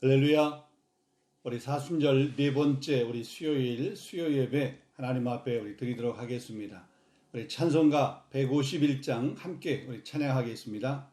할렐루야. 우리 사순절 네 번째 우리 수요 예배 하나님 앞에 우리 드리도록 하겠습니다. 우리 찬송가 151장 함께 우리 찬양하겠습니다.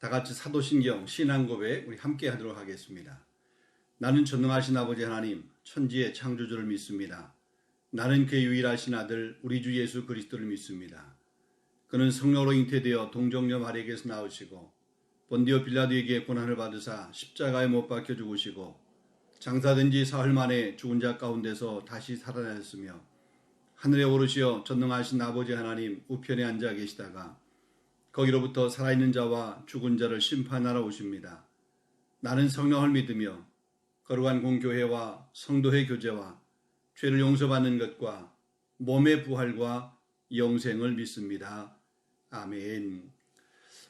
다 같이 사도신경 신앙고백 우리 함께 하도록 하겠습니다. 나는 전능하신 아버지 하나님 천지의 창조주를 믿습니다. 나는 그의 유일하신 아들 우리 주 예수 그리스도를 믿습니다. 그는 성령으로 잉태되어 동정녀 마리아에게서 나오시고 본디오 빌라도에게 고난을 받으사 십자가에 못 박혀 죽으시고 장사된 지 사흘 만에 죽은 자 가운데서 다시 살아나셨으며 하늘에 오르시어 전능하신 아버지 하나님 우편에 앉아 계시다가 거기로부터 살아있는 자와 죽은 자를 심판하러 오십니다. 나는 성령을 믿으며 거룩한 공교회와 성도의 교제와 죄를 용서받는 것과 몸의 부활과 영생을 믿습니다. 아멘.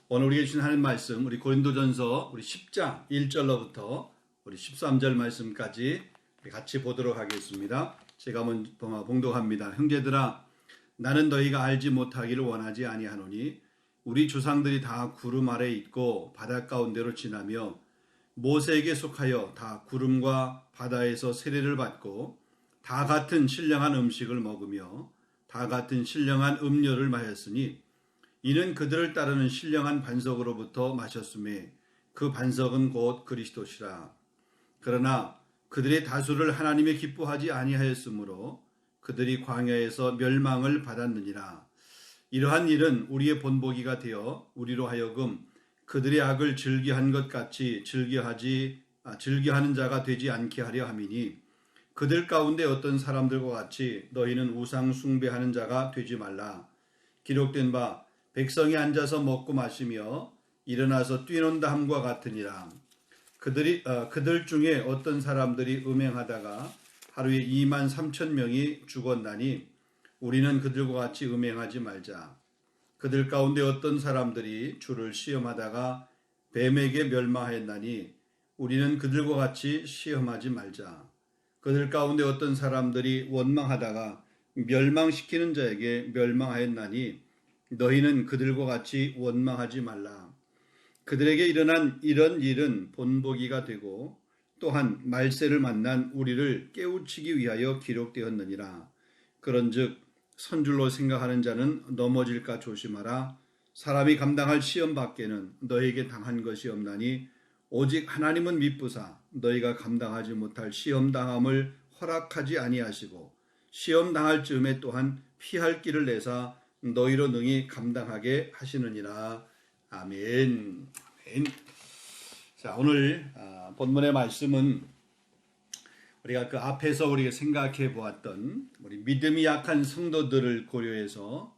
오늘 우리에게 주신 하나님 말씀 우리 고린도전서 우리 10장 1절로부터 우리 13절 말씀까지 같이 보도록 하겠습니다. 제가 먼저 봉독합니다. 형제들아 나는 너희가 알지 못하기를 원하지 아니하노니 우리 조상들이 다 구름 아래 있고 바다 가운데로 지나며 모세에게 속하여 다 구름과 바다에서 세례를 받고 다 같은 신령한 음식을 먹으며 다 같은 신령한 음료를 마셨으니 이는 그들을 따르는 신령한 반석으로부터 마셨음에 그 반석은 곧 그리스도시라. 그러나 그들의 다수를 하나님의 기뻐하지 아니하였으므로 그들이 광야에서 멸망을 받았느니라. 이러한 일은 우리의 본보기가 되어 우리로 하여금 그들의 악을 즐겨한 것 같이 즐겨하는 자가 되지 않게 하려 함이니 그들 가운데 어떤 사람들과 같이 너희는 우상 숭배하는 자가 되지 말라. 기록된 바 백성이 앉아서 먹고 마시며 일어나서 뛰논다 함과 같으니라. 그들 중에 어떤 사람들이 음행하다가 하루에 23,000명이 죽었나니 우리는 그들과 같이 음행하지 말자. 그들 가운데 어떤 사람들이 주를 시험하다가 뱀에게 멸망하였나니 우리는 그들과 같이 시험하지 말자. 그들 가운데 어떤 사람들이 원망하다가 멸망시키는 자에게 멸망하였나니 너희는 그들과 같이 원망하지 말라. 그들에게 일어난 이런 일은 본보기가 되고 또한 말세를 만난 우리를 깨우치기 위하여 기록되었느니라. 그런즉 선줄로 생각하는 자는 넘어질까 조심하라. 사람이 감당할 시험 밖에는 너에게 당한 것이 없나니 오직 하나님은 미쁘사 너희가 감당하지 못할 시험 당함을 허락하지 아니하시고 시험 당할 즈음에 또한 피할 길을 내사 너희로 능히 감당하게 하시느니라. 아멘. 아멘. 자, 오늘 본문의 말씀은 우리가 그 앞에서 우리가 생각해 보았던 우리 믿음이 약한 성도들을 고려해서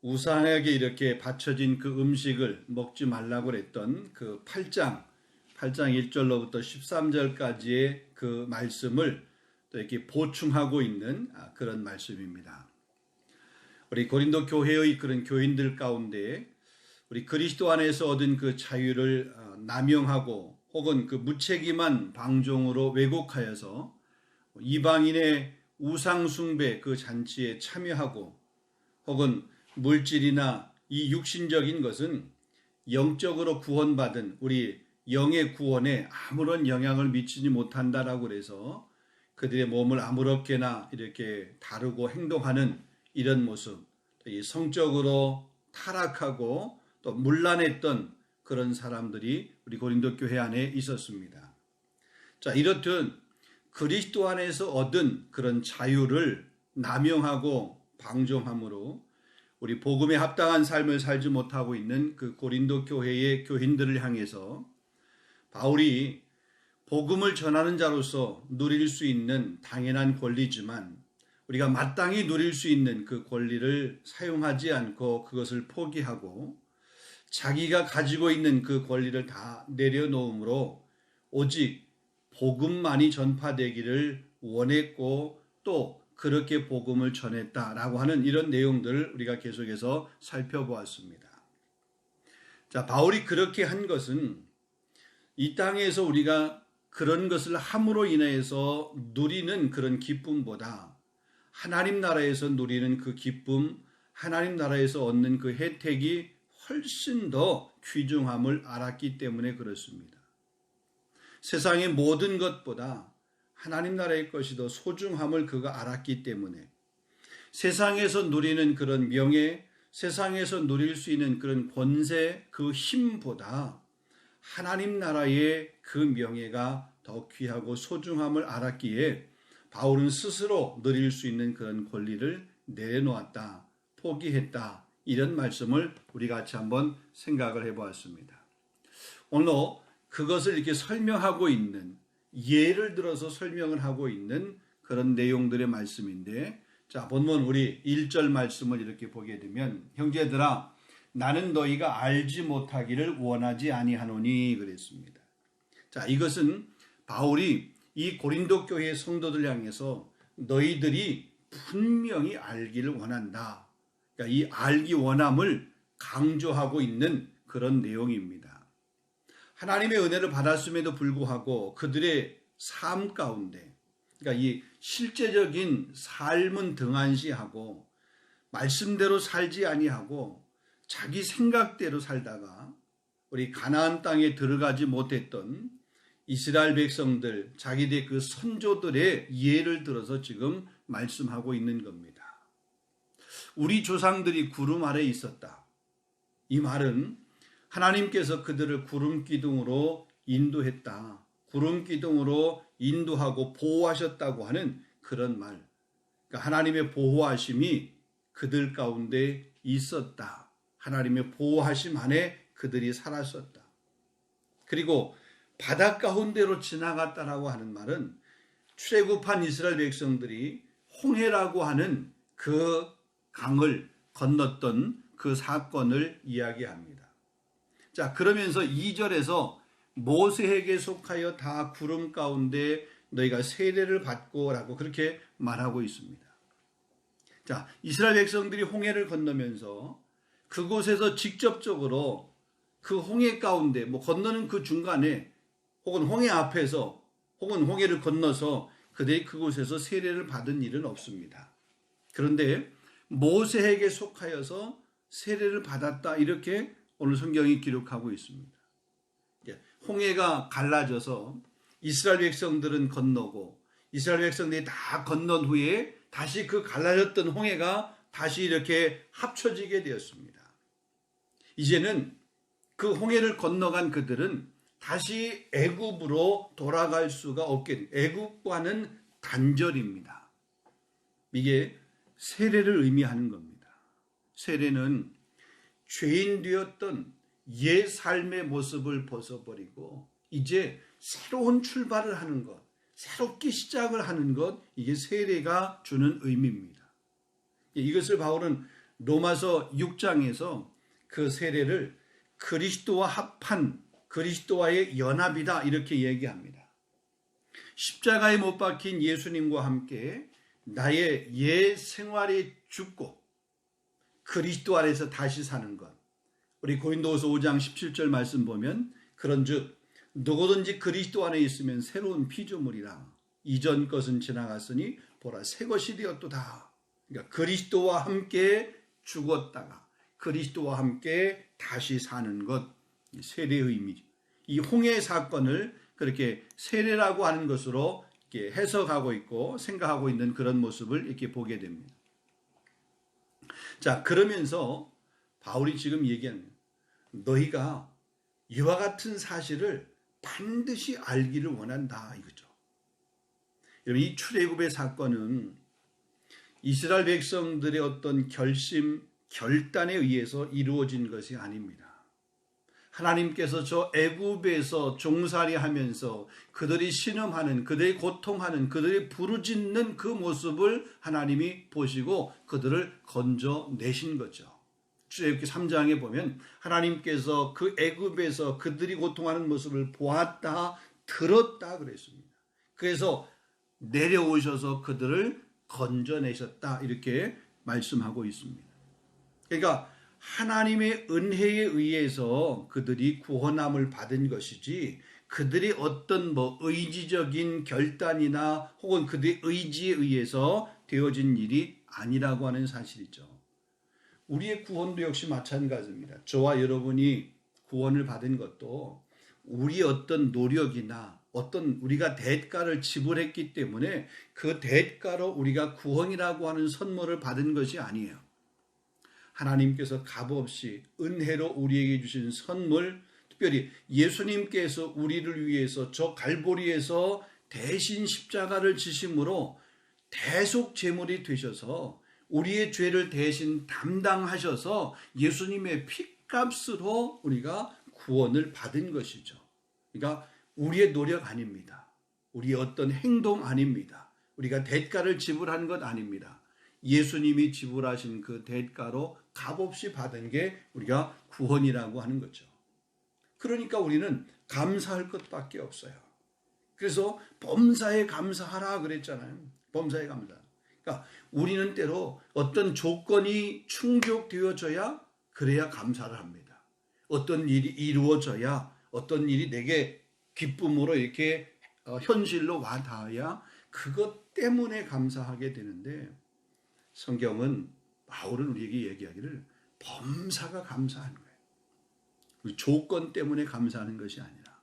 우상에게 이렇게 바쳐진 그 음식을 먹지 말라고 그랬던 그 8장 1절로부터 13절까지의 그 말씀을 또 이렇게 보충하고 있는 그런 말씀입니다. 우리 고린도 교회의 그런 교인들 가운데 우리 그리스도 안에서 얻은 그 자유를 남용하고 혹은 그 무책임한 방종으로 왜곡하여서 이방인의 우상숭배 그 잔치에 참여하고 혹은 물질이나 이 육신적인 것은 영적으로 구원받은 우리 영의 구원에 아무런 영향을 미치지 못한다라고 그래서 그들의 몸을 아무렇게나 이렇게 다루고 행동하는 이런 모습, 이 성적으로 타락하고 또 문란했던 그런 사람들이 우리 고린도 교회 안에 있었습니다. 자, 이렇듯 그리스도 안에서 얻은 그런 자유를 남용하고 방종함으로 우리 복음에 합당한 삶을 살지 못하고 있는 그 고린도 교회의 교인들을 향해서 바울이 복음을 전하는 자로서 누릴 수 있는 당연한 권리지만 우리가 마땅히 누릴 수 있는 그 권리를 사용하지 않고 그것을 포기하고 자기가 가지고 있는 그 권리를 다 내려놓음으로 오직 복음만이 전파되기를 원했고 또 그렇게 복음을 전했다라고 하는 이런 내용들을 우리가 계속해서 살펴보았습니다. 자, 바울이 그렇게 한 것은 이 땅에서 우리가 그런 것을 함으로 인해서 누리는 그런 기쁨보다 하나님 나라에서 누리는 그 기쁨, 하나님 나라에서 얻는 그 혜택이 훨씬 더 귀중함을 알았기 때문에 그렇습니다. 세상의 모든 것보다 하나님 나라의 것이 더 소중함을 그가 알았기 때문에 세상에서 누리는 그런 명예, 세상에서 누릴 수 있는 그런 권세, 그 힘보다 하나님 나라의 그 명예가 더 귀하고 소중함을 알았기에 바울은 스스로 누릴 수 있는 그런 권리를 내놓았다, 포기했다, 이런 말씀을 우리 같이 한번 생각을 해보았습니다. 오늘 그것을 이렇게 설명하고 있는, 예를 들어서 설명을 하고 있는 그런 내용들의 말씀인데, 자, 본문 우리 1절 말씀을 이렇게 보게 되면, 형제들아 나는 너희가 알지 못하기를 원하지 아니하노니 그랬습니다. 자, 이것은 바울이 이 고린도 교회 성도들 향해서 너희들이 분명히 알기를 원한다. 그러니까 이 알기 원함을 강조하고 있는 그런 내용입니다. 하나님의 은혜를 받았음에도 불구하고 그들의 삶 가운데, 그러니까 이 실제적인 삶은 등한시하고 말씀대로 살지 아니하고 자기 생각대로 살다가 우리 가나안 땅에 들어가지 못했던 이스라엘 백성들, 자기들의 그 선조들의 예를 들어서 지금 말씀하고 있는 겁니다. 우리 조상들이 구름 아래 있었다. 이 말은 하나님께서 그들을 구름 기둥으로 인도했다. 구름 기둥으로 인도하고 보호하셨다고 하는 그런 말. 그러니까 하나님의 보호하심이 그들 가운데 있었다. 하나님의 보호하심 안에 그들이 살았었다. 그리고 바다 가운데로 지나갔다라고 하는 말은 출애굽한 이스라엘 백성들이 홍해라고 하는 그 강을 건넜던 그 사건을 이야기합니다. 자, 그러면서 2절에서 모세에게 속하여 다 구름 가운데 너희가 세례를 받고 라고 그렇게 말하고 있습니다. 자, 이스라엘 백성들이 홍해를 건너면서 그곳에서 직접적으로 그 홍해 가운데 건너는 그 중간에 혹은 홍해 앞에서 혹은 홍해를 건너서 그들이 그곳에서 세례를 받은 일은 없습니다. 그런데 모세에게 속하여서 세례를 받았다, 이렇게 오늘 성경이 기록하고 있습니다. 홍해가 갈라져서 이스라엘 백성들은 건너고 이스라엘 백성들이 다 건넌 후에 다시 그 갈라졌던 홍해가 다시 이렇게 합쳐지게 되었습니다. 이제는 그 홍해를 건너간 그들은 다시 애굽으로 돌아갈 수가 없게, 애굽과는 단절입니다. 이게 세례를 의미하는 겁니다. 세례는 죄인 되었던 옛 삶의 모습을 벗어버리고 이제 새로운 출발을 하는 것, 새롭게 시작을 하는 것, 이게 세례가 주는 의미입니다. 이것을 바울은 로마서 6장에서 그 세례를 그리스도와 합한 그리스도와의 연합이다 이렇게 얘기합니다. 십자가에 못 박힌 예수님과 함께 나의 옛 생활에 죽고 그리스도 안에서 다시 사는 것. 우리 고린도후서 5장 17절 말씀 보면 그런즉 누구든지 그리스도 안에 있으면 새로운 피조물이라. 이전 것은 지나갔으니 보라 새 것이 되었도다. 그러니까 그리스도와 함께 죽었다가 그리스도와 함께 다시 사는 것, 세례의 의미죠. 이 홍해 사건을 그렇게 세례라고 하는 것으로 이렇게 해석하고 있고 생각하고 있는 그런 모습을 이렇게 보게 됩니다. 자, 그러면서 바울이 지금 얘기합니다. 너희가 이와 같은 사실을 반드시 알기를 원한다 이거죠. 여러분, 이 출애굽의 사건은 이스라엘 백성들의 어떤 결단에 의해서 이루어진 것이 아닙니다. 하나님께서 저 애굽에서 종살이하면서 그들이 신음하는, 그들이 고통하는, 그들이 부르짖는 그 모습을 하나님이 보시고 그들을 건져내신 거죠. 출애굽기 3장에 보면 하나님께서 그 애굽에서 그들이 고통하는 모습을 보았다, 들었다 그랬습니다. 그래서 내려오셔서 그들을 건져내셨다 이렇게 말씀하고 있습니다. 그러니까 하나님의 은혜에 의해서 그들이 구원함을 받은 것이지 그들이 어떤 의지적인 결단이나 혹은 그들의 의지에 의해서 되어진 일이 아니라고 하는 사실이죠. 우리의 구원도 역시 마찬가지입니다. 저와 여러분이 구원을 받은 것도 우리의 어떤 노력이나 어떤 우리가 대가를 지불했기 때문에 그 대가로 우리가 구원이라고 하는 선물을 받은 것이 아니에요. 하나님께서 값없이 은혜로 우리에게 주신 선물, 특별히 예수님께서 우리를 위해서 저 갈보리에서 대신 십자가를 지심으로 대속 제물이 되셔서 우리의 죄를 대신 담당하셔서 예수님의 피값으로 우리가 구원을 받은 것이죠. 그러니까 우리의 노력 아닙니다. 우리의 어떤 행동 아닙니다. 우리가 대가를 지불한 것 아닙니다. 예수님이 지불하신 그 대가로 값없이 받은 게 우리가 구원이라고 하는 거죠. 그러니까 우리는 감사할 것밖에 없어요. 그래서 범사에 감사하라 그랬잖아요. 범사에 감사. 그러니까 우리는 때로 어떤 조건이 충족되어져야 그래야 감사를 합니다. 어떤 일이 이루어져야 어떤 일이 내게 기쁨으로 이렇게 현실로 와닿아야 그것 때문에 감사하게 되는데 성경은 바울은 우리에게 얘기하기를 범사가 감사하는 거예요. 조건 때문에 감사하는 것이 아니라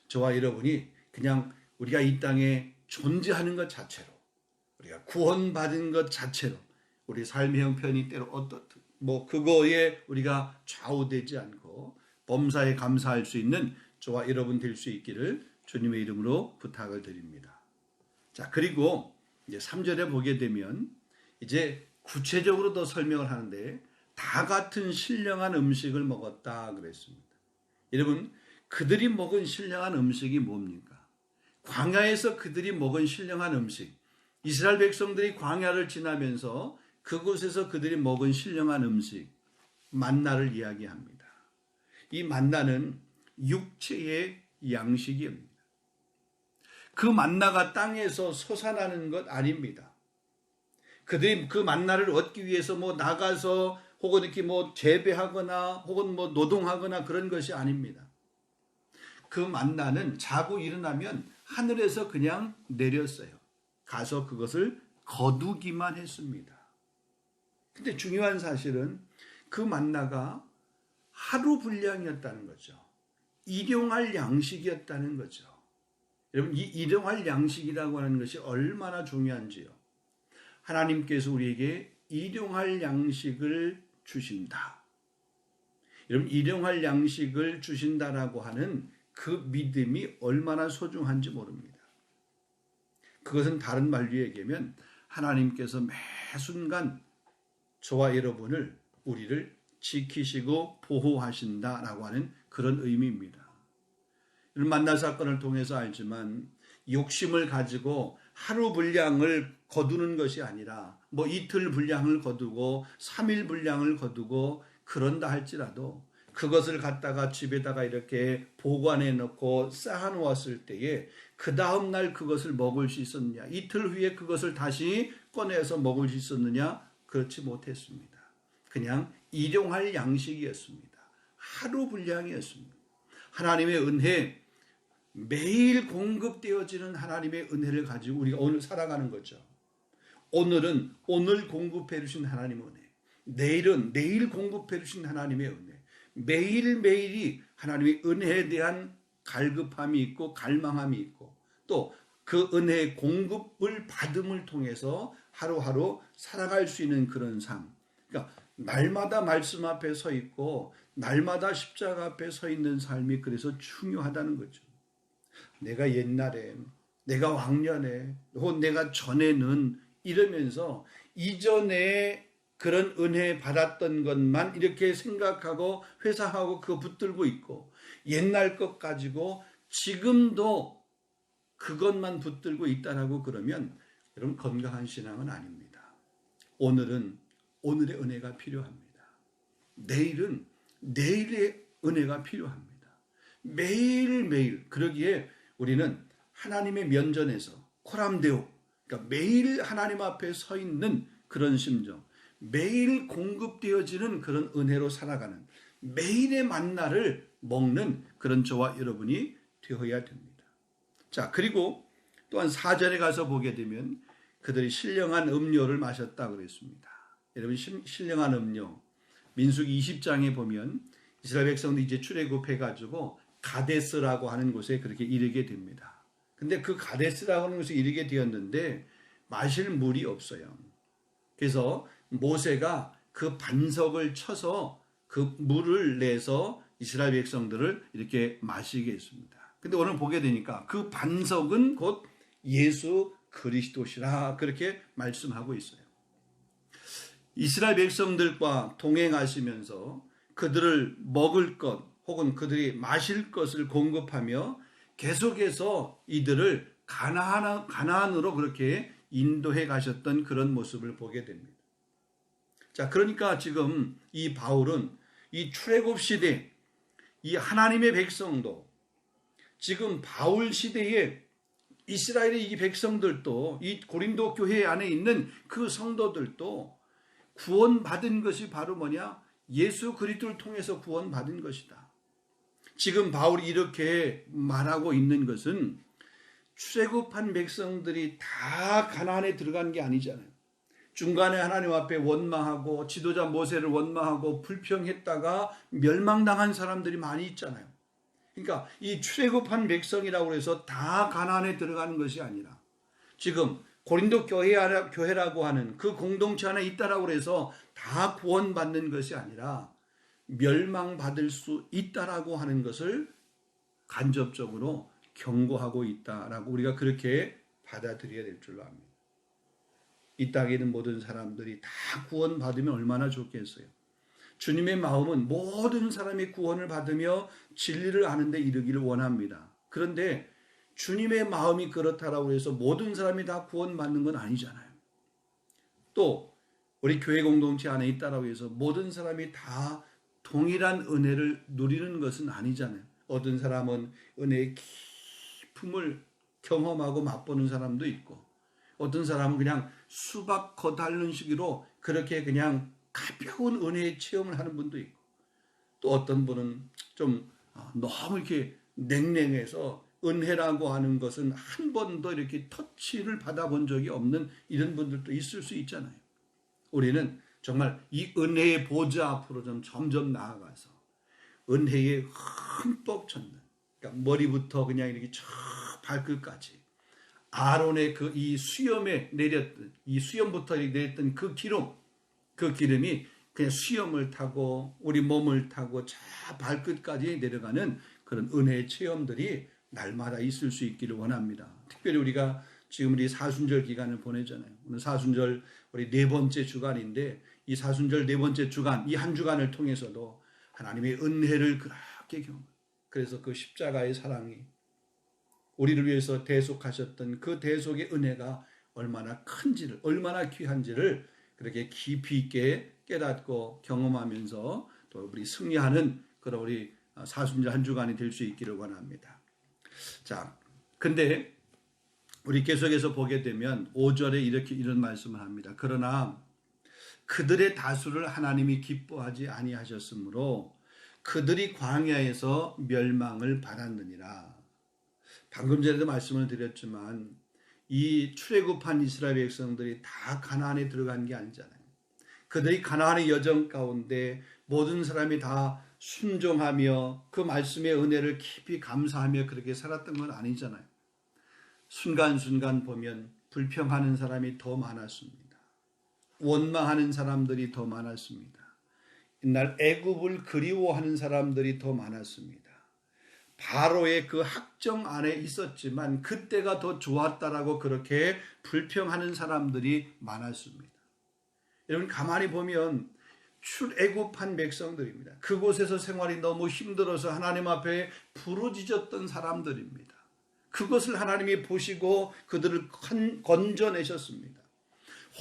저와 여러분이 그냥 우리가 이 땅에 존재하는 것 자체로 우리가 구원받은 것 자체로 우리 삶의 형편이 때로 어떻든 그거에 우리가 좌우되지 않고 범사에 감사할 수 있는 저와 여러분 될 수 있기를 주님의 이름으로 부탁을 드립니다. 자, 그리고 이제 3절에 보게 되면 이제 구체적으로 더 설명을 하는데 다 같은 신령한 음식을 먹었다 그랬습니다. 여러분, 그들이 먹은 신령한 음식이 뭡니까? 광야에서 그들이 먹은 신령한 음식, 이스라엘 백성들이 광야를 지나면서 그곳에서 그들이 먹은 신령한 음식, 만나를 이야기합니다. 이 만나는 육체의 양식입니다. 그 만나가 땅에서 솟아나는 것 아닙니다. 그들이 그 만나를 얻기 위해서 나가서 혹은 이렇게 재배하거나 혹은 노동하거나 그런 것이 아닙니다. 그 만나는 자고 일어나면 하늘에서 그냥 내렸어요. 가서 그것을 거두기만 했습니다. 근데 중요한 사실은 그 만나가 하루 분량이었다는 거죠. 일용할 양식이었다는 거죠. 여러분, 이 일용할 양식이라고 하는 것이 얼마나 중요한지요. 하나님께서 우리에게 일용할 양식을 주신다. 여러분, 일용할 양식을 주신다라고 하는 그 믿음이 얼마나 소중한지 모릅니다. 그것은 다른 말로 얘기하면 하나님께서 매 순간 저와 여러분을, 우리를 지키시고 보호하신다라고 하는 그런 의미입니다. 이런 만날 사건을 통해서 알지만 욕심을 가지고 하루 분량을 거두는 것이 아니라 뭐 이틀 분량을 거두고 3일 분량을 거두고 그런다 할지라도 그것을 갖다가 집에다가 이렇게 보관해 놓고 쌓아 놓았을 때에 그 다음날 그것을 먹을 수 있었느냐, 이틀 후에 그것을 다시 꺼내서 먹을 수 있었느냐, 그렇지 못했습니다. 그냥 일용할 양식이었습니다. 하루 분량이었습니다. 하나님의 은혜, 매일 공급되어지는 하나님의 은혜를 가지고 우리가 오늘 살아가는 거죠. 오늘은 오늘 공급해 주신 하나님의 은혜, 내일은 내일 공급해 주신 하나님의 은혜, 매일매일이 하나님의 은혜에 대한 갈급함이 있고 갈망함이 있고 또 그 은혜의 공급을 받음을 통해서 하루하루 살아갈 수 있는 그런 삶. 그러니까 날마다 말씀 앞에 서 있고 날마다 십자가 앞에 서 있는 삶이 그래서 중요하다는 거죠. 내가 옛날에, 내가 왕년에, 혹은 내가 전에는 이러면서 이전에 그런 은혜 받았던 것만 이렇게 생각하고 회상하고 그거 붙들고 있고 옛날 것 가지고 지금도 그것만 붙들고 있다라고 그러면 여러분 건강한 신앙은 아닙니다. 오늘은 오늘의 은혜가 필요합니다. 내일은 내일의 은혜가 필요합니다. 매일매일. 그러기에 우리는 하나님의 면전에서 코람데오, 그러니까 매일 하나님 앞에 서 있는 그런 심정, 매일 공급되어지는 그런 은혜로 살아가는 매일의 만나를 먹는 그런 저와 여러분이 되어야 됩니다. 자, 그리고 또한 4절에 가서 보게 되면 그들이 신령한 음료를 마셨다고 그랬습니다. 여러분, 신령한 음료, 민수기 20장에 보면 이스라엘 백성들이 이제 출애굽해가지고 가데스라고 하는 곳에 그렇게 이르게 됩니다. 근데 그 가데스라고 하는 곳에 이르게 되었는데 마실 물이 없어요. 그래서 모세가 그 반석을 쳐서 그 물을 내서 이스라엘 백성들을 이렇게 마시게 했습니다. 근데 오늘 보게 되니까 그 반석은 곧 예수 그리스도시라 그렇게 말씀하고 있어요. 이스라엘 백성들과 동행하시면서 그들을 먹을 것 혹은 그들이 마실 것을 공급하며 계속해서 이들을 가나안으로 그렇게 인도해 가셨던 그런 모습을 보게 됩니다. 자, 그러니까 지금 이 바울은 이 출애굽 시대 이 하나님의 백성도 지금 바울 시대에 이스라엘의 이 백성들도 이 고린도 교회 안에 있는 그 성도들도 구원받은 것이 바로 뭐냐? 예수 그리스도를 통해서 구원받은 것이다. 지금 바울이 이렇게 말하고 있는 것은 출애굽한 백성들이 다 가나안에 들어간 게 아니잖아요. 중간에 하나님 앞에 원망하고 지도자 모세를 원망하고 불평했다가 멸망당한 사람들이 많이 있잖아요. 그러니까 이 출애굽한 백성이라고 해서 다 가나안에 들어가는 것이 아니라 지금 고린도 교회라고 하는 그 공동체 안에 있다라고 해서 다 구원받는 것이 아니라 멸망받을 수 있다라고 하는 것을 간접적으로 경고하고 있다라고 우리가 그렇게 받아들여야 될 줄로 압니다. 이 땅에 있는 모든 사람들이 다 구원받으면 얼마나 좋겠어요. 주님의 마음은 모든 사람이 구원을 받으며 진리를 아는 데 이르기를 원합니다. 그런데 주님의 마음이 그렇다라고 해서 모든 사람이 다 구원받는 건 아니잖아요. 또 우리 교회 공동체 안에 있다라고 해서 모든 사람이 다 동일한 은혜를 누리는 것은 아니잖아요. 어떤 사람은 은혜의 깊음을 경험하고 맛보는 사람도 있고 어떤 사람은 그냥 수박 거달는 식으로 그렇게 그냥 가벼운 은혜의 체험을 하는 분도 있고 또 어떤 분은 좀 너무 이렇게 냉랭해서 은혜라고 하는 것은 한 번도 이렇게 터치를 받아본 적이 없는 이런 분들도 있을 수 있잖아요. 우리는 정말 이 은혜의 보좌 앞으로 좀 점점 나아가서 은혜에 흠뻑 젖는 그러니까 머리부터 그냥 이렇게 저 발끝까지 아론의 그 이 수염에 내렸던 이 수염부터 내렸던 그 기름 그 기름이 그냥 수염을 타고 우리 몸을 타고 저 발끝까지 내려가는 그런 은혜의 체험들이 날마다 있을 수 있기를 원합니다. 특별히 우리가 지금 우리 사순절 기간을 보내잖아요. 오늘 사순절 우리 네 번째 주간인데 이 사순절 네 번째 주간, 이 한 주간을 통해서도 하나님의 은혜를 그렇게 경험해요. 그래서 그 십자가의 사랑이 우리를 위해서 대속하셨던 그 대속의 은혜가 얼마나 큰지를, 얼마나 귀한지를 그렇게 깊이 있게 깨닫고 경험하면서 또 우리 승리하는 그런 우리 사순절 한 주간이 될 수 있기를 원합니다. 자, 근데 우리 계속해서 보게 되면 5절에 이런 말씀을 합니다. 그러나 그들의 다수를 하나님이 기뻐하지 아니하셨으므로 그들이 광야에서 멸망을 받았느니라. 방금 전에도 말씀을 드렸지만 이 출애굽한 이스라엘 백성들이 다 가나안에 들어간 게 아니잖아요. 그들이 가나안의 여정 가운데 모든 사람이 다 순종하며 그 말씀의 은혜를 깊이 감사하며 그렇게 살았던 건 아니잖아요. 순간순간 보면 불평하는 사람이 더 많았습니다. 원망하는 사람들이 더 많았습니다. 이날 애굽을 그리워하는 사람들이 더 많았습니다. 바로의 그 학정 안에 있었지만 그때가 더 좋았다라고 그렇게 불평하는 사람들이 많았습니다. 여러분 가만히 보면 출애굽한 백성들입니다. 그곳에서 생활이 너무 힘들어서 하나님 앞에 부르짖었던 사람들입니다. 그것을 하나님이 보시고 그들을 건져내셨습니다.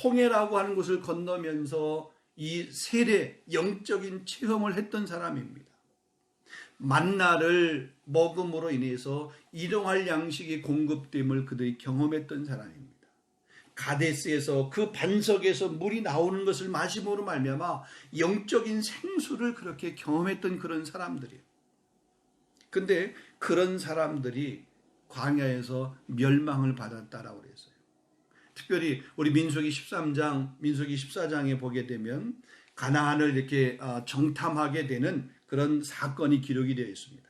홍해라고 하는 곳을 건너면서 이 세례, 영적인 체험을 했던 사람입니다. 만나를 먹음으로 인해서 일용할 양식이 공급됨을 그들이 경험했던 사람입니다. 가데스에서 그 반석에서 물이 나오는 것을 마심으로 말미암아 영적인 생수를 그렇게 경험했던 그런 사람들이에요. 근데 그런 사람들이 광야에서 멸망을 받았다라고 그랬어요. 특별히 우리 민수기 13장, 민수기 14장에 보게 되면 가나안을 이렇게 정탐하게 되는 그런 사건이 기록이 되어 있습니다.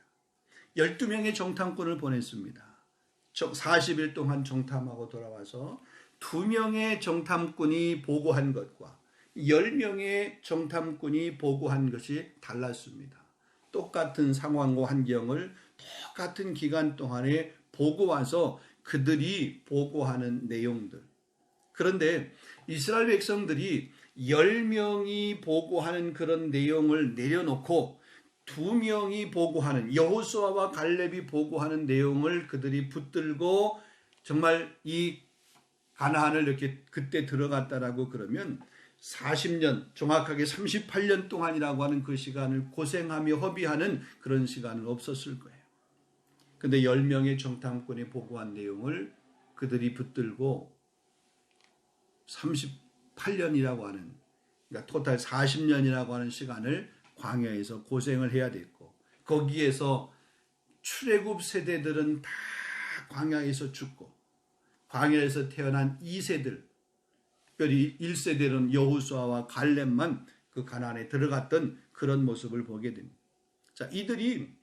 12명의 정탐꾼을 보냈습니다. 40일 동안 정탐하고 돌아와서 2명의 정탐꾼이 보고한 것과 10명의 정탐꾼이 보고한 것이 달랐습니다. 똑같은 상황과 환경을 똑같은 기간 동안에 보고 와서 그들이 보고하는 내용들. 그런데 이스라엘 백성들이 10명이 보고하는 그런 내용을 내려놓고 2명이 보고하는, 여호수아와 갈렙이 보고하는 내용을 그들이 붙들고 정말 이 가나안을 이렇게 그때 들어갔다라고 그러면 40년, 정확하게 38년 동안이라고 하는 그 시간을 고생하며 허비하는 그런 시간은 없었을 거예요. 근데 10명의 정탐꾼이 보고한 내용을 그들이 붙들고 38년이라고 하는, 그러니까 토탈 40년이라고 하는 시간을 광야에서 고생을 해야 됐고, 거기에서 출애굽 세대들은 다 광야에서 죽고, 광야에서 태어난 2세들, 특별히 1세대는 여호수아와 갈렙만 그 가나안에 들어갔던 그런 모습을 보게 됩니다. 자, 이들이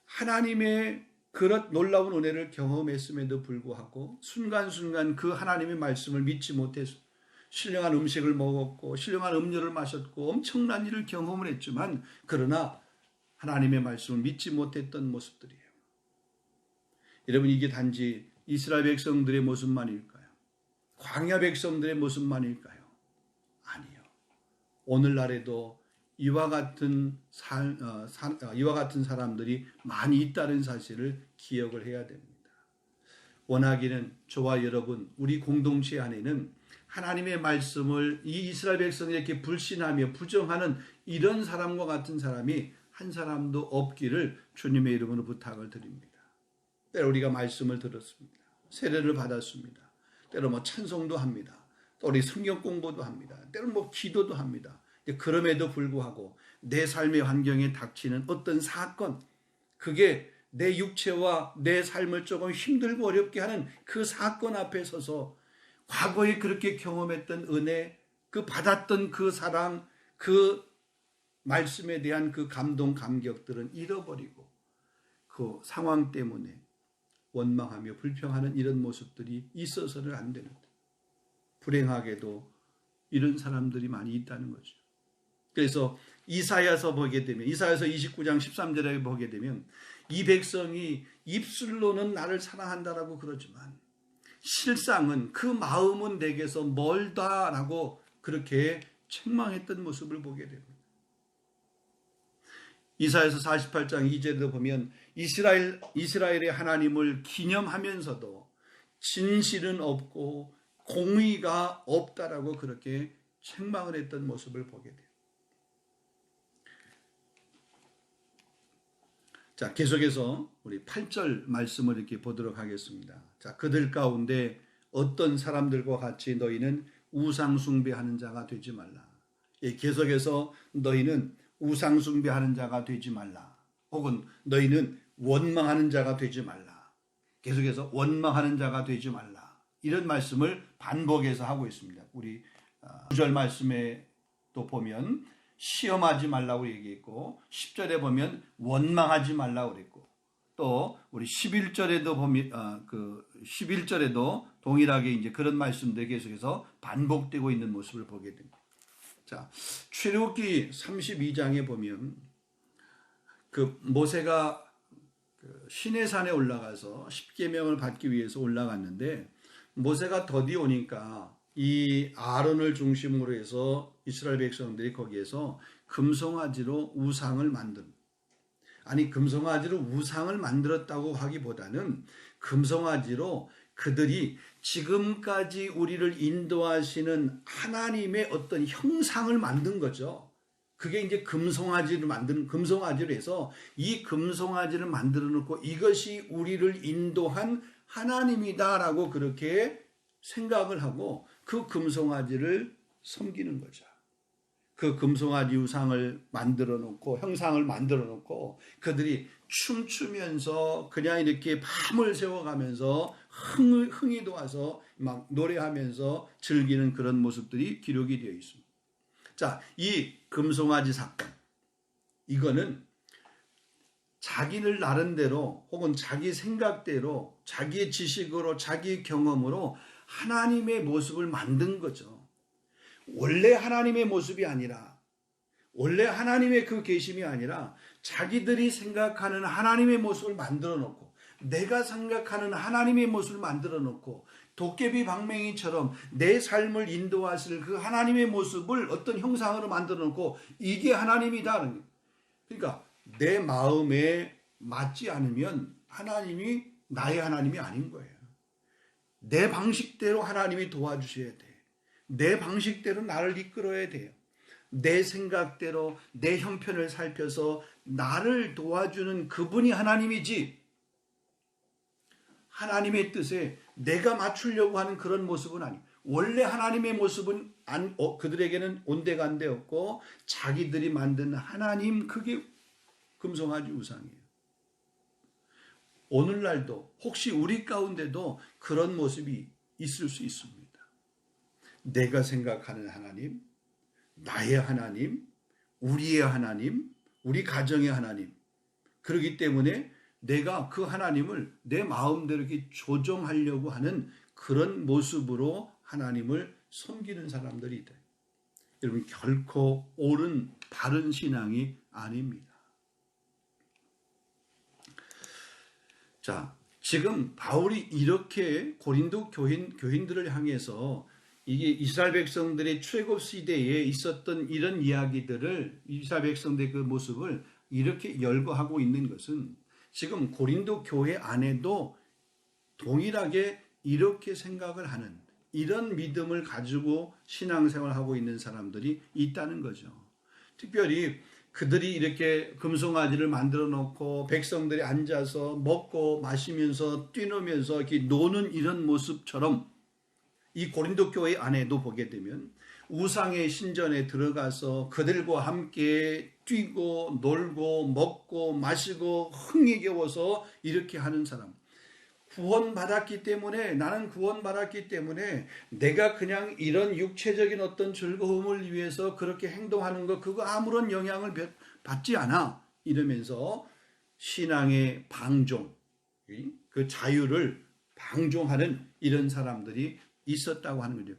하나님의 그런 놀라운 은혜를 경험했음에도 불구하고 순간순간 그 하나님의 말씀을 믿지 못해서 신령한 음식을 먹었고 신령한 음료를 마셨고 엄청난 일을 경험을 했지만 그러나 하나님의 말씀을 믿지 못했던 모습들이에요. 여러분, 이게 단지 이스라엘 백성들의 모습만일까요? 광야 백성들의 모습만일까요? 아니요. 오늘날에도 이와 같은 사람들이 많이 있다는 사실을 기억을 해야 됩니다. 원하기는 저와 여러분, 우리 공동체 안에는 하나님의 말씀을 이 이스라엘 백성이 이렇게 불신하며 부정하는 이런 사람과 같은 사람이 한 사람도 없기를 주님의 이름으로 부탁을 드립니다. 때로 우리가 말씀을 들었습니다. 세례를 받았습니다. 때로 찬송도 합니다. 또 우리 성경 공부도 합니다. 때로 기도도 합니다. 그럼에도 불구하고 내 삶의 환경에 닥치는 어떤 사건, 그게 내 육체와 내 삶을 조금 힘들고 어렵게 하는 그 사건 앞에 서서 과거에 그렇게 경험했던 은혜, 그 받았던 그 사랑, 그 말씀에 대한 그 감동, 감격들은 잃어버리고 그 상황 때문에 원망하며 불평하는 이런 모습들이 있어서는 안 됩니다. 불행하게도 이런 사람들이 많이 있다는 거죠. 그래서 이사야서 보게 되면, 이사야서 29장 13절에 보게 되면 이 백성이 입술로는 나를 사랑한다라고 그러지만 실상은 그 마음은 내게서 멀다라고 그렇게 책망했던 모습을 보게 됩니다. 이사야서 48장 2절에도 보면 이스라엘의 하나님을 기념하면서도 진실은 없고 공의가 없다라고 그렇게 책망을 했던 모습을 보게 돼요. 자, 계속해서 우리 8절 말씀을 이렇게 보도록 하겠습니다. 자, 그들 가운데 어떤 사람들과 같이 너희는 우상 숭배하는 자가 되지 말라. 예, 계속해서 너희는 우상 숭배하는 자가 되지 말라. 혹은 너희는 원망하는 자가 되지 말라. 계속해서 원망하는 자가 되지 말라. 이런 말씀을 반복해서 하고 있습니다. 우리 9절 말씀에 또 보면 시험하지 말라고 얘기했고 10절에 보면 원망하지 말라고 그랬고 또 우리 11절에도 보면 11절에도 동일하게 이제 그런 말씀들이 계속해서 반복되고 있는 모습을 보게 됩니다. 자, 출애굽기 32장에 보면 그 모세가 시내산에 올라가서 십계명을 받기 위해서 올라갔는데 모세가 더디 오니까 이 아론을 중심으로 해서 이스라엘 백성들이 거기에서 금송아지로 우상을 금송아지로 우상을 만들었다고 하기보다는 금송아지로 그들이 지금까지 우리를 인도하시는 하나님의 어떤 형상을 만든 거죠. 그게 이제 금송아지로 해서 이 금송아지를 만들어 놓고 이것이 우리를 인도한 하나님이다라고 그렇게 생각을 하고 그 금송아지를 섬기는 거죠. 그 금송아지 우상을 만들어 놓고 형상을 만들어 놓고 그들이 춤추면서 그냥 이렇게 밤을 새워가면서 흥이 돋아서 막 노래하면서 즐기는 그런 모습들이 기록이 되어 있습니다. 자, 이 금송아지 사건, 이거는 자기를 나름대로 혹은 자기 생각대로 자기의 지식으로 자기 경험으로 하나님의 모습을 만든 거죠. 원래 하나님의 모습이 아니라 원래 하나님의 그 계심이 아니라 자기들이 생각하는 하나님의 모습을 만들어 놓고 내가 생각하는 하나님의 모습을 만들어 놓고 도깨비 방맹이처럼 내 삶을 인도하실 그 하나님의 모습을 어떤 형상으로 만들어 놓고 이게 하나님이다. 그러니까 내 마음에 맞지 않으면 하나님이 나의 하나님이 아닌 거예요. 내 방식대로 하나님이 도와주셔야 돼. 내 방식대로 나를 이끌어야 돼요. 내 생각대로 내 형편을 살펴서 나를 도와주는 그분이 하나님이지 하나님의 뜻에 내가 맞추려고 하는 그런 모습은 아니에요. 원래 하나님의 모습은 그들에게는 온데간데 없고 자기들이 만든 하나님 그게 금송아지 우상이에요. 오늘날도 혹시 우리 가운데도 그런 모습이 있을 수 있습니다. 내가 생각하는 하나님, 나의 하나님, 우리의 하나님, 우리 가정의 하나님. 그렇기 때문에 내가 그 하나님을 내 마음대로 이렇게 조정하려고 하는 그런 모습으로 하나님을 섬기는 사람들이 있다. 여러분 결코 옳은 바른 신앙이 아닙니다. 자, 지금 바울이 이렇게 고린도 교인들을 향해서 이게 이스라엘 백성들의 출애굽 시대에 있었던 이런 이야기들을 이스라엘 백성들의 그 모습을 이렇게 열거하고 있는 것은 지금 고린도 교회 안에도 동일하게 이렇게 생각을 하는 이런 믿음을 가지고 신앙생활을 하고 있는 사람들이 있다는 거죠. 특별히 그들이 이렇게 금송아지를 만들어 놓고 백성들이 앉아서 먹고 마시면서 뛰노면서 이렇게 노는 이런 모습처럼 이 고린도 교회 안에도 보게 되면 우상의 신전에 들어가서 그들과 함께 뛰고 놀고 먹고 마시고 흥이 겨워서 이렇게 하는 사람. 나는 구원받았기 때문에 내가 그냥 이런 육체적인 어떤 즐거움을 위해서 그렇게 행동하는 거 그거 아무런 영향을 받지 않아. 이러면서 신앙의 방종, 그 자유를 방종하는 이런 사람들이 있었다고 하는 거죠.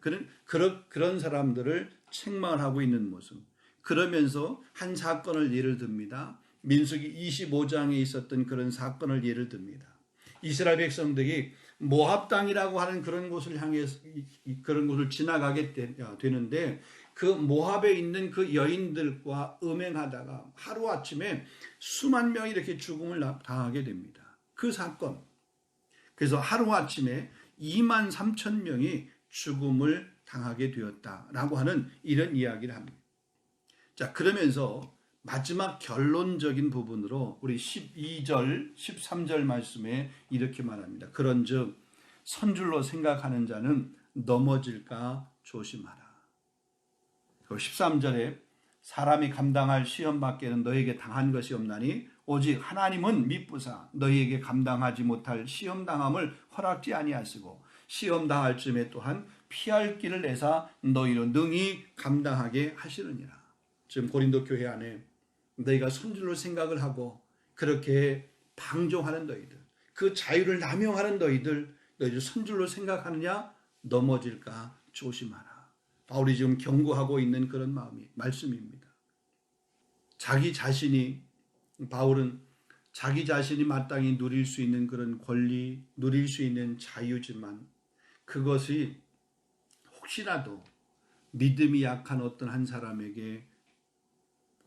그런 사람들을 책망을 하고 있는 모습. 그러면서 한 사건을 예를 듭니다. 민수기 25장에 있었던 그런 사건을 예를 듭니다. 이스라엘 백성들이 모압 땅이라고 하는 그런 곳을 향해서 그런 곳을 지나가게 되는데 그 모압에 있는 그 여인들과 음행하다가 하루아침에 수만 명이 이렇게 죽음을 당하게 됩니다. 그 사건. 그래서 하루아침에 2만 3천 명이 죽음을 당하게 되었다라고 하는 이런 이야기를 합니다. 자, 그러면서 마지막 결론적인 부분으로 우리 12절, 13절 말씀에 이렇게 말합니다. 그런즉 선줄로 생각하는 자는 넘어질까 조심하라. 그리고 13절에 사람이 감당할 시험 밖에는 너에게 당한 것이 없나니 오직 하나님은 미쁘사 너희에게 감당하지 못할 시험 당함을 허락지 아니하시고 시험 당할 쯤에 또한 피할 길을 내사 너희로 능히 감당하게 하시느니라. 지금 고린도 교회 안에 너희가 선줄로 생각을 하고 그렇게 방종하는 너희들, 그 자유를 남용하는 너희들 선줄로 생각하느냐? 넘어질까 조심하라. 바울이 지금 경고하고 있는 그런 말씀입니다. 바울은 자기 자신이 마땅히 누릴 수 있는 그런 권리, 누릴 수 있는 자유지만 그것이 혹시라도 믿음이 약한 어떤 한 사람에게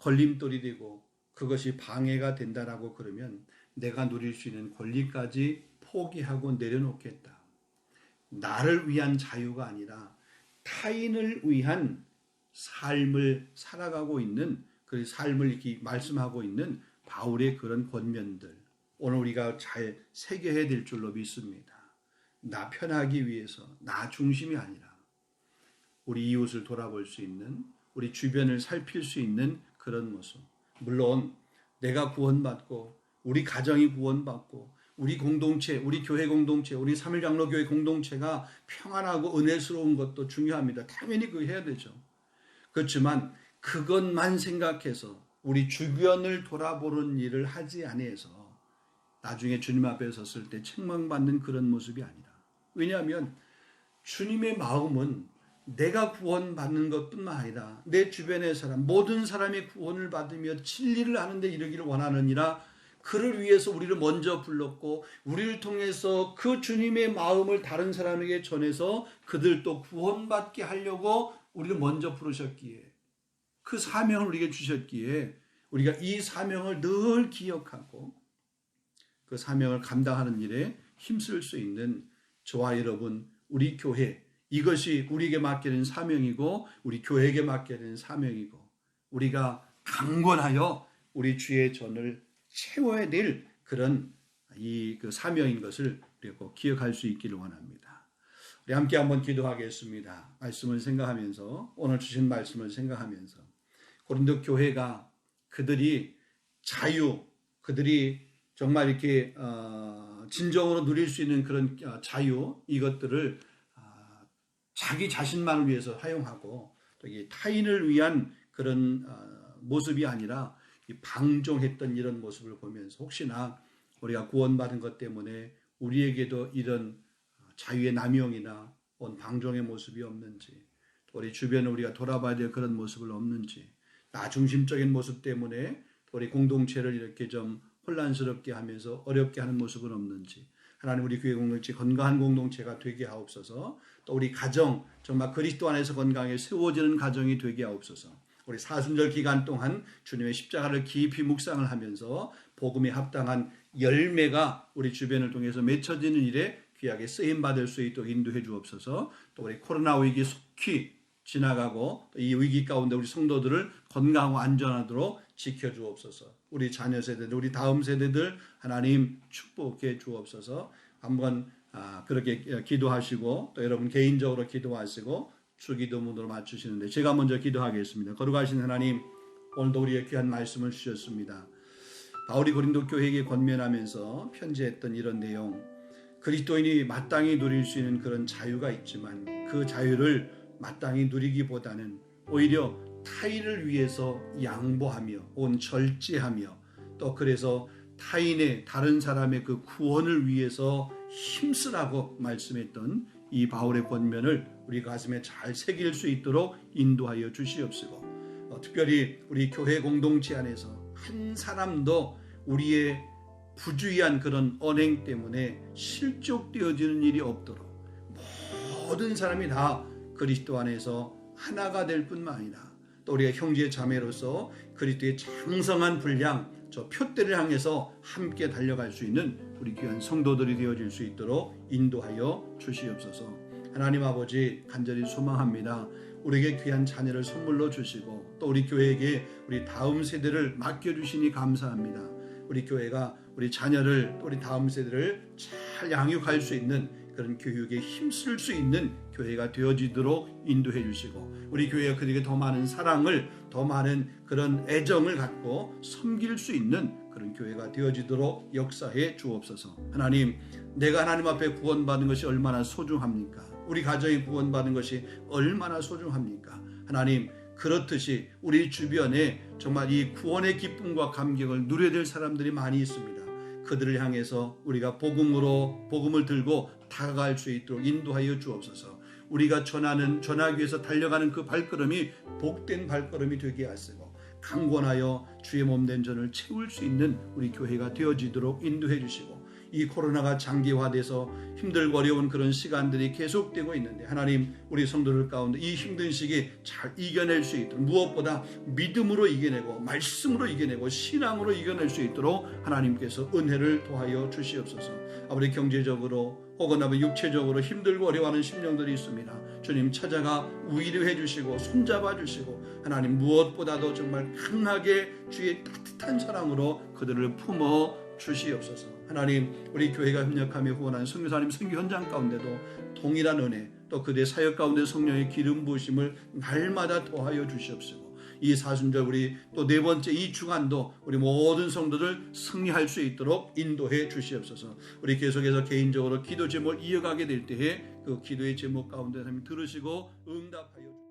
걸림돌이 되고 그것이 방해가 된다라고 그러면 내가 누릴 수 있는 권리까지 포기하고 내려놓겠다. 나를 위한 자유가 아니라 타인을 위한 삶을 살아가고 있는 그 삶을 이렇게 말씀하고 있는 바울의 그런 권면들 오늘 우리가 잘 새겨야 될 줄로 믿습니다. 나 편하기 위해서 나 중심이 아니라 우리 이웃을 돌아볼 수 있는 우리 주변을 살필 수 있는 그런 모습. 물론 내가 구원받고 우리 가정이 구원받고 우리 공동체, 우리 교회 공동체, 우리 삼일장로교회 공동체가 평안하고 은혜스러운 것도 중요합니다. 당연히 그거 해야 되죠. 그렇지만 그것만 생각해서 우리 주변을 돌아보는 일을 하지 아니해서 나중에 주님 앞에 섰을 때 책망받는 그런 모습이 아니라. 왜냐하면 주님의 마음은 내가 구원받는 것뿐만 아니라 내 주변의 사람, 모든 사람이 구원을 받으며 진리를 하는 데 이르기를 원하느니라. 그를 위해서 우리를 먼저 불렀고 우리를 통해서 그 주님의 마음을 다른 사람에게 전해서 그들도 구원받게 하려고 우리를 먼저 부르셨기에 그 사명을 우리에게 주셨기에 우리가 이 사명을 늘 기억하고 그 사명을 감당하는 일에 힘쓸 수 있는 저와 여러분, 우리 교회, 이것이 우리에게 맡겨진 사명이고 우리 교회에게 맡겨진 사명이고 우리가 강권하여 우리 주의 전을 채워야 될 그런 그 사명인 것을 우리가 꼭 기억할 수 있기를 원합니다. 우리 함께 한번 기도하겠습니다. 말씀을 생각하면서 오늘 주신 말씀을 생각하면서 고린도 교회가 그들이 그들이 정말 이렇게 진정으로 누릴 수 있는 그런 자유 이것들을 자기 자신만을 위해서 사용하고 또 타인을 위한 그런 모습이 아니라 방종했던 이런 모습을 보면서 혹시나 우리가 구원받은 것 때문에 우리에게도 이런 자유의 남용이나 방종의 모습이 없는지 또 우리 주변을 우리가 돌아봐야 될 그런 모습을 없는지 나 중심적인 모습 때문에 우리 공동체를 이렇게 좀 혼란스럽게 하면서 어렵게 하는 모습은 없는지 하나님 우리 교회 공동체 건강한 공동체가 되게 하옵소서. 또 우리 가정 정말 그리스도 안에서 건강하게 세워지는 가정이 되게 하옵소서. 우리 사순절 기간 동안 주님의 십자가를 깊이 묵상을 하면서 복음에 합당한 열매가 우리 주변을 통해서 맺혀지는 일에 귀하게 쓰임받을 수 있도록 인도해 주옵소서. 또 우리 코로나 위기 속히 지나가고 이 위기 가운데 우리 성도들을 건강하고 안전하도록 지켜주옵소서. 우리 자녀 세대들, 우리 다음 세대들 하나님 축복해 주옵소서. 한번 그렇게 기도하시고 또 여러분 개인적으로 기도하시고 주기도문으로 맞추시는데 제가 먼저 기도하겠습니다. 거룩하신 하나님, 오늘도 우리의 귀한 말씀을 주셨습니다. 바울이 고린도 교회에게 권면하면서 편지했던 이런 내용, 그리스도인이 마땅히 누릴 수 있는 그런 자유가 있지만 그 자유를 마땅히 누리기보다는 오히려 타인을 위해서 양보하며 절제하며 또 그래서 타인의 다른 사람의 그 구원을 위해서 힘쓰라고 말씀했던 이 바울의 권면을 우리 가슴에 잘 새길 수 있도록 인도하여 주시옵시고, 특별히 우리 교회 공동체 안에서 한 사람도 우리의 부주의한 그런 언행 때문에 실족되어지는 일이 없도록 모든 사람이 다 그리스도 안에서 하나가 될 뿐만 아니라 또 우리가 형제 자매로서 그리스도의 장성한 분량, 저 표대를 향해서 함께 달려갈 수 있는 우리 귀한 성도들이 되어질 수 있도록 인도하여 주시옵소서. 하나님 아버지, 간절히 소망합니다. 우리에게 귀한 자녀를 선물로 주시고 또 우리 교회에게 우리 다음 세대를 맡겨주시니 감사합니다. 우리 교회가 우리 자녀를, 우리 다음 세대를 잘 양육할 수 있는 그런 교육에 힘쓸 수 있는 교회가 되어지도록 인도해 주시고, 우리 교회가 그들에게 더 많은 사랑을, 더 많은 그런 애정을 갖고 섬길 수 있는 그런 교회가 되어지도록 역사해 주옵소서. 하나님, 내가 하나님 앞에 구원받은 것이 얼마나 소중합니까? 우리 가정이 구원받은 것이 얼마나 소중합니까? 하나님, 그렇듯이 우리 주변에 정말 이 구원의 기쁨과 감격을 누려야 될 사람들이 많이 있습니다. 그들을 향해서 우리가 복음을 들고 다가갈 수 있도록 인도하여 주옵소서. 우리가 전하기 위해서 달려가는 그 발걸음이 복된 발걸음이 되게 하시고, 강권하여 주의 몸된 전을 채울 수 있는 우리 교회가 되어지도록 인도해 주시고, 이 코로나가 장기화돼서 힘들고 어려운 그런 시간들이 계속되고 있는데, 하나님, 우리 성도들 가운데 이 힘든 시기 잘 이겨낼 수 있도록, 무엇보다 믿음으로 이겨내고 말씀으로 이겨내고 신앙으로 이겨낼 수 있도록 하나님께서 은혜를 도하여 주시옵소서. 아무리 경제적으로 혹은 육체적으로 힘들고 어려워하는 심령들이 있습니다. 주님 찾아가 위로해 주시고 손잡아 주시고, 하나님 무엇보다도 정말 강하게 주의 따뜻한 사랑으로 그들을 품어 주시옵소서. 하나님, 우리 교회가 협력하며 후원하는 선교사님 선교 현장 가운데도 동일한 은혜, 또 그들의 사역 가운데 성령의 기름 부으심을 날마다 더하여 주시옵시고, 이 사순절 우리 또 네 번째 이 주간도 우리 모든 성도들 승리할 수 있도록 인도해 주시옵소서. 우리 계속해서 개인적으로 기도 제목을 이어가게 될 때에 그 기도의 제목 가운데 하나님 들으시고 응답하여 주시옵소서.